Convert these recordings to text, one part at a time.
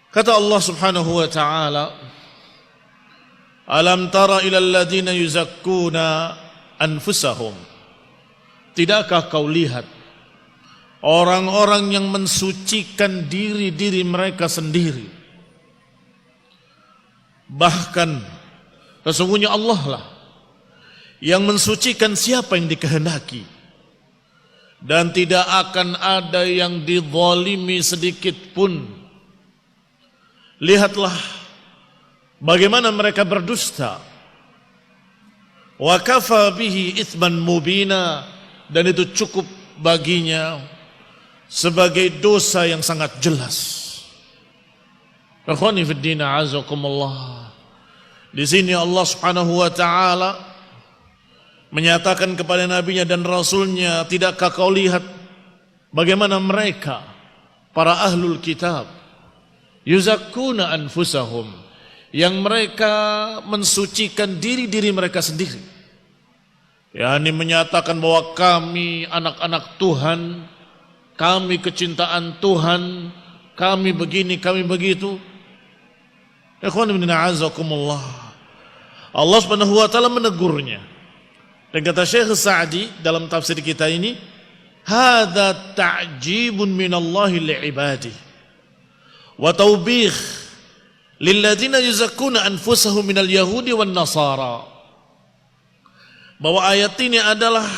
Kata Allah Subhanahu wa ta'ala, Alam tara ilal ladhina yuzakkuna anfusahum. Tidakkah kau lihat orang-orang yang mensucikan diri-diri mereka sendiri? Bahkan sesungguhnya Allah lah yang mensucikan siapa yang dikehendaki, dan tidak akan ada yang dizalimi sedikit pun. Lihatlah bagaimana mereka berdusta. Wa kafa bihi itsman mubina, dan itu cukup baginya sebagai dosa yang sangat jelas. Ikhwani fid din, a'azakumullah. Di sini Allah Subhanahu wa taala menyatakan kepada nabinya dan rasulnya, tidakkah kau lihat bagaimana mereka para ahlul kitab yuzakkuna anfusahum, yang mereka mensucikan diri-diri mereka sendiri, yakni menyatakan bahwa kami anak-anak Tuhan, kami kecintaan Tuhan, kami begini, kami begitu. Ikhwan ibn a'azakumullah, Allah Subhanahu wa taala menegurnya. Dan kata Syekh Sa'di dalam tafsir kita ini, hadza ta'jibun minallahi li'ibadi wa taubih lilladzina yuzakkuna anfusahum minal yahudi wan nasara. Bahwa ayat ini adalah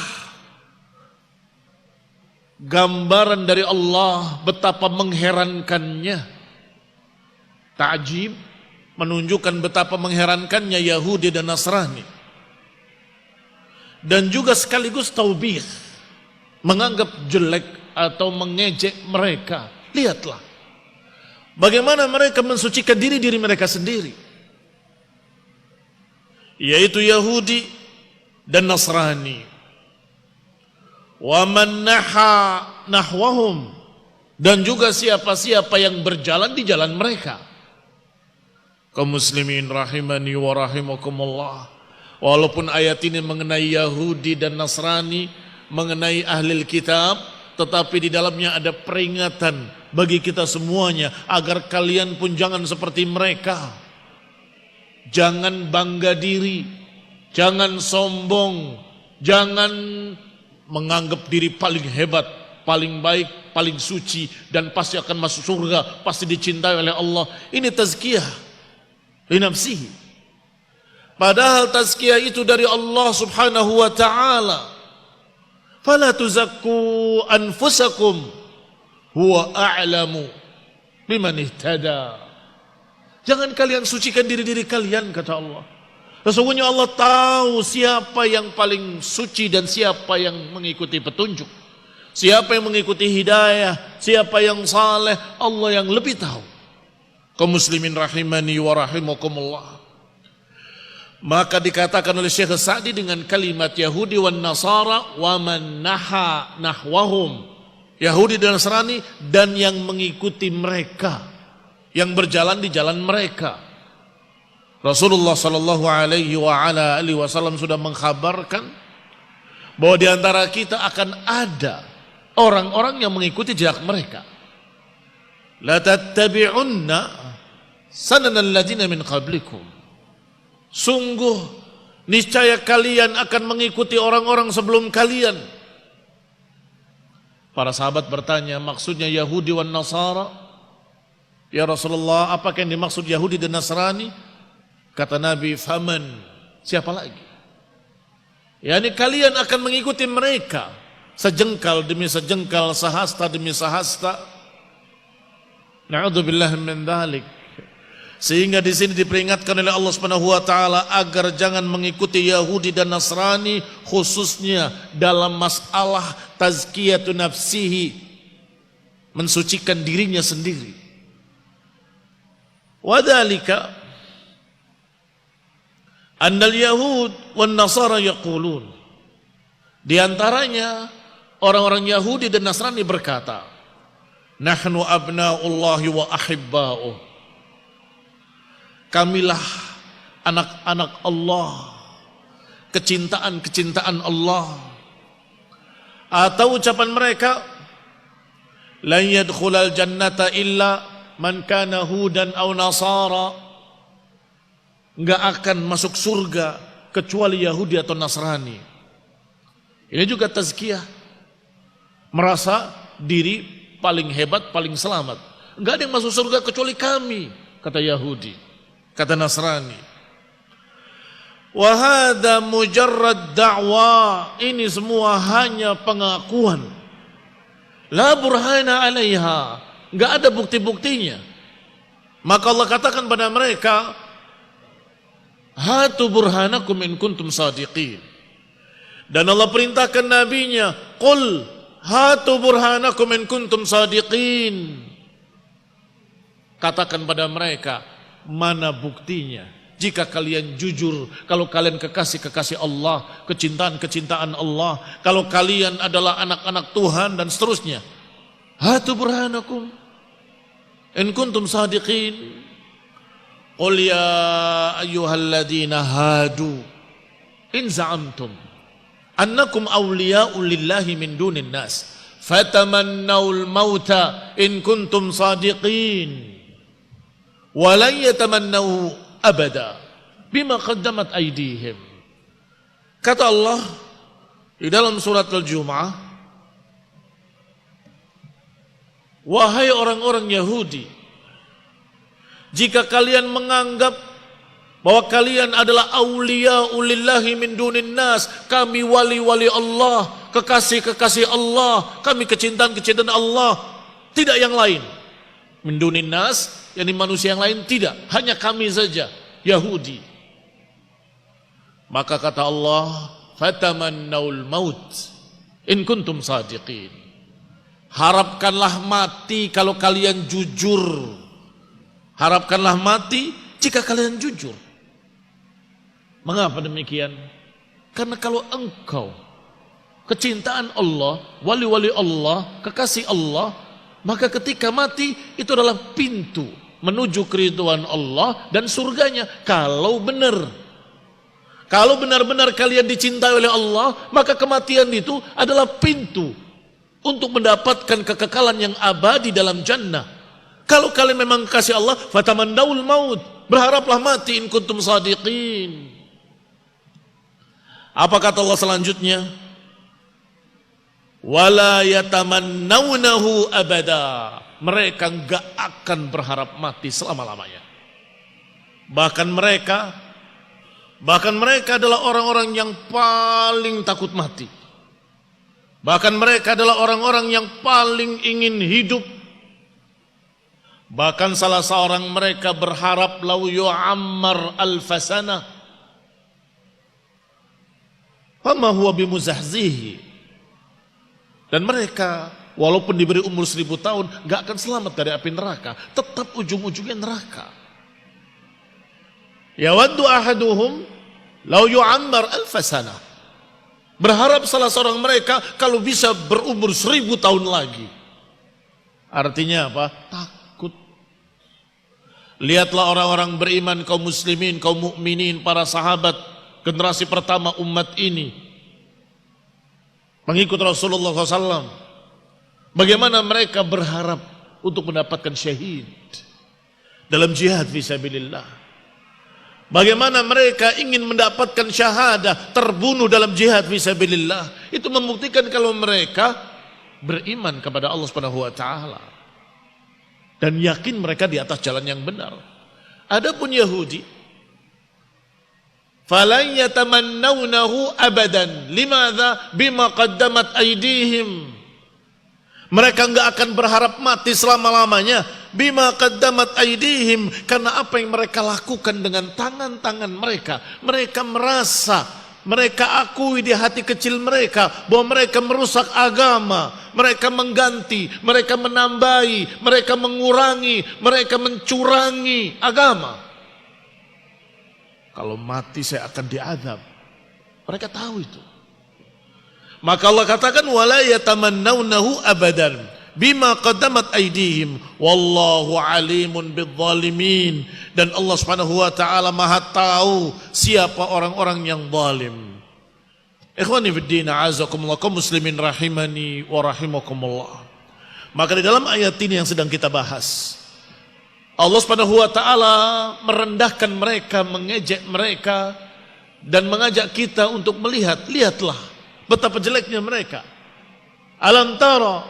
gambaran dari Allah betapa mengherankannya. Ta'jib menunjukkan betapa mengherankannya Yahudi dan Nasrani, dan juga sekaligus taubih, menganggap jelek atau mengejek mereka. Lihatlah bagaimana mereka mensucikan diri-diri mereka sendiri, yaitu Yahudi dan Nasrani. Wa man naha nahwahum, dan juga siapa-siapa yang berjalan di jalan mereka. Kaum muslimin rahimani wa rahimakumullah, walaupun ayat ini mengenai Yahudi dan Nasrani, mengenai ahlul kitab, tetapi di dalamnya ada peringatan bagi kita semuanya agar kalian pun jangan seperti mereka. Jangan bangga diri, jangan sombong, jangan menganggap diri paling hebat, paling baik, paling suci, dan pasti akan masuk surga, pasti dicintai oleh Allah. Ini tazkiyah linafsihi. Padahal tazkiyah itu dari Allah Subhanahu wa ta'ala. Fala tuzakku anfusakum huwa a'lamu biman ihtada. Jangan kalian sucikan diri-diri kalian, kata Allah. Sesungguhnya Allah tahu siapa yang paling suci dan siapa yang mengikuti petunjuk, siapa yang mengikuti hidayah, siapa yang saleh. Allah yang lebih tahu. Kaum muslimin rahimani wa rahimakumullah. Maka dikatakan oleh Syekh Sa'di dengan kalimat Yahudi wan Nasara wa man naha nahwahum, Yahudi dan Nasrani dan yang mengikuti mereka, yang berjalan di jalan mereka. Rasulullah sallallahu alaihi wa ala alihi wasallam sudah mengkhabarkan bahwa di antara kita akan ada orang-orang yang mengikuti jejak mereka. La tattabi'unna sananal ladzina min qablikum. Sungguh niscaya kalian akan mengikuti orang-orang sebelum kalian. Para sahabat bertanya, maksudnya Yahudi wan Nasara? Ya Rasulullah, apakah yang dimaksud Yahudi dan Nasrani? Kata Nabi, faman, siapa lagi? Yani kalian akan mengikuti mereka sejengkal demi sejengkal, sehasta demi sehasta. Na'udzubillah min dzalik. Sehingga di sini diperingatkan oleh Allah Subhanahu wa taala agar jangan mengikuti Yahudi dan Nasrani, khususnya dalam masalah tazkiyatun nafsihi, mensucikan dirinya sendiri. Wa dzalika annal yahud wan nasara yaqulun. Di antaranya orang-orang Yahudi dan Nasrani berkata, nahnu abna'ullahi wa ahibba'uh. Kamilah anak-anak Allah, kecintaan-kecintaan Allah. Atau ucapan mereka, lan yadkhulal jannata illa man kana hudan aw nasara, enggak akan masuk surga kecuali Yahudi atau Nasrani. Ini juga tazkiyah, merasa diri paling hebat, paling selamat. Enggak ada yang masuk surga kecuali kami, kata Yahudi, kata Nasrani. Wa hadza mujarrad da'wa, ini semua hanya pengakuan. La burhana 'alaiha, enggak ada bukti-buktinya. Maka Allah katakan pada mereka, hatu burhanakum in kuntum sadiqin. Dan Allah perintahkan nabinya, qul hatu burhanakum in kuntum sadiqin. Katakan pada mereka, mana buktinya jika kalian jujur, kalau kalian kekasih Allah, kecintaan Allah, kalau kalian adalah anak-anak Tuhan dan seterusnya. Hatu burhanakum in kuntum sadiqin. Qul ya ayyuhalladzina hadu in za'amtum annakum awliya'u lillahi min dunin nas fatamannawul mauta in kuntum sadiqin wa lan yatamannahu abada bima qaddamat aydihim. Kata Allah di dalam surat Al-Jumu'ah, wahai orang-orang Yahudi, jika kalian menganggap bahwa kalian adalah awliya'u lillahi min dunin nas, kami wali-wali Allah, kekasih-kekasih Allah, kami kecintaan-kecintaan Allah, tidak yang lain. Min dunin nas, yakni manusia yang lain tidak, hanya kami saja, Yahudi. Maka kata Allah, fatamannaul maut in kuntum sadiqin. Harapkanlah mati kalau kalian jujur. Harapkanlah mati jika kalian jujur. Mengapa demikian? Karena kalau engkau kecintaan Allah, wali-wali Allah, kekasih Allah, maka ketika mati itu adalah pintu menuju keridhaan Allah dan surganya. Kalau benar-benar kalian dicintai oleh Allah, maka kematian itu adalah pintu untuk mendapatkan kekekalan yang abadi dalam jannah. Kalau kalian memang kasih Allah, fatamannaul maut, berharaplah mati in kuntum sadiqin. Apa kata Allah selanjutnya? Wala yatamannawnahu abada. Mereka enggak akan berharap mati selama-lamanya. Bahkan mereka adalah orang-orang yang paling takut mati. Bahkan mereka adalah orang-orang yang paling ingin hidup. Bahkan salah seorang mereka berharap lau yu'ammar alfasana fama huwa bimuzahzihi. Dan mereka walaupun diberi umur 1000 tahun gak akan selamat dari api neraka, tetap ujung-ujungnya neraka. Yawaddu ahaduhum lau yu'ammar alfasana. Berharap salah seorang mereka kalau bisa berumur 1000 tahun lagi. Artinya apa? Lihatlah orang-orang beriman, kaum muslimin, kaum mukminin, para sahabat, generasi pertama umat ini, mengikut Rasulullah SAW. Bagaimana mereka berharap untuk mendapatkan syahid dalam jihad fisabilillah. Bagaimana mereka ingin mendapatkan syahadah, terbunuh dalam jihad fisabilillah. Itu membuktikan kalau mereka beriman kepada Allah Subhanahu wa taala. Dan yakin mereka di atas jalan yang benar. Adapun Yahudi, falan yatamannawnahu abadan. Limadza? Bima qaddamat aydihim. Mereka enggak akan berharap mati selama-lamanya. Bima qaddamat aydihim, karena apa yang mereka lakukan dengan tangan-tangan mereka. Mereka merasa, mereka akui di hati kecil mereka bahwa mereka merusak agama, mereka mengganti, mereka menambahi, mereka mengurangi, mereka mencurangi agama. Kalau mati saya akan diazab. Mereka tahu itu. Maka Allah katakan wala yatamannawnahu abadan bima qaddamat aydihim wallahu alimun bidzalimin. Dan Allah Subhanahu wa taala Maha tahu siapa orang-orang yang zalim. Ikhwani fid din, a'azakumullah, kaum muslimin rahimani wa rahimakumullah. Maka di dalam ayat ini yang sedang kita bahas, Allah Subhanahu wa taala merendahkan mereka, mengejek mereka dan mengajak kita untuk melihat, lihatlah betapa jeleknya mereka. Alam tara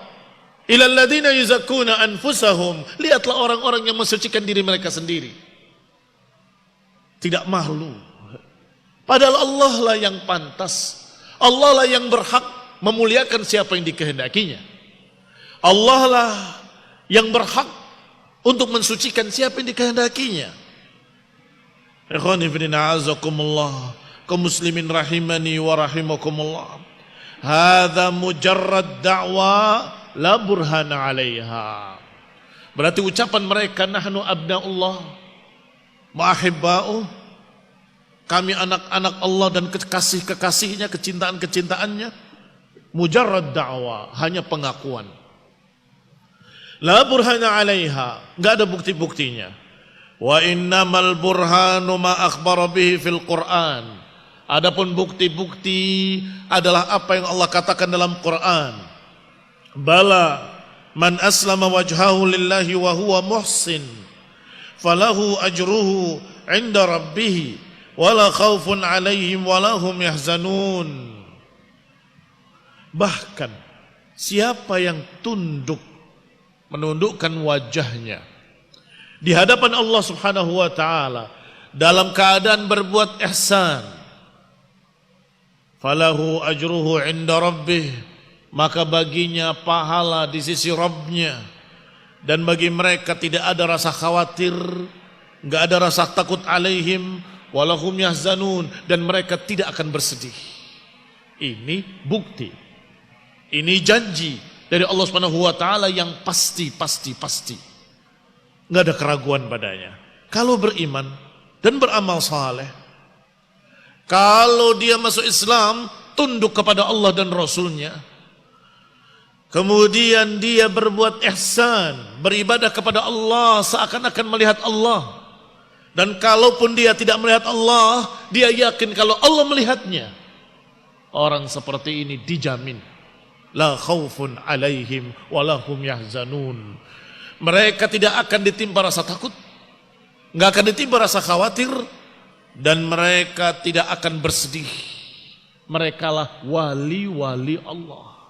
ilal ladzina yuzakkuna anfusahum, lihatlah orang-orang yang mensucikan diri mereka sendiri. Tidak malu. Padahal Allah lah yang pantas, Allah lah yang berhak memuliakan siapa yang dikehendakinya. Allah lah yang berhak untuk mensucikan siapa yang dikehendakinya. Ikhwani fillah azakumullah, kaum muslimin rahimani wa rahimakumullah. Hadza mujarrad da'wa la burhana 'alaiha. Berarti ucapan mereka nahnu abnaullah ma'ahibba'u, kami anak-anak Allah dan kekasih-kekasihnya, kecintaan-kecintaannya, mujarrad da'wa, hanya pengakuan. La burhana 'alaiha, enggak ada bukti-buktinya. Wa innamal burhanu ma akhbara bihi fil Qur'an. Adapun bukti-bukti adalah apa yang Allah katakan dalam Quran. Bala man aslama wajhahu lillahi wa huwa muhsin falahu ajruhu 'inda rabbih wala khaufun 'alaihim wala hum yahzanun. Bahkan siapa yang menundukkan wajahnya di hadapan Allah Subhanahu wa taala dalam keadaan berbuat ihsan, falahu ajruhu 'inda rabbih, maka baginya pahala di sisi Rabbnya, dan bagi mereka tidak ada rasa khawatir, enggak ada rasa takut alaihim walahum yahzanun, dan mereka tidak akan bersedih. Ini bukti, ini janji dari Allah Subhanahu wa taala yang pasti. Enggak ada keraguan padanya. Kalau beriman dan beramal saleh, kalau dia masuk Islam, tunduk kepada Allah dan Rasulnya, kemudian dia berbuat ihsan, beribadah kepada Allah seakan-akan melihat Allah, dan kalaupun dia tidak melihat Allah, dia yakin kalau Allah melihatnya, orang seperti ini dijamin la khaufun alaihim walahum yahzanun. Mereka tidak akan ditimpa rasa takut, enggak akan ditimpa rasa khawatir, dan mereka tidak akan bersedih. Merekalah wali-wali Allah.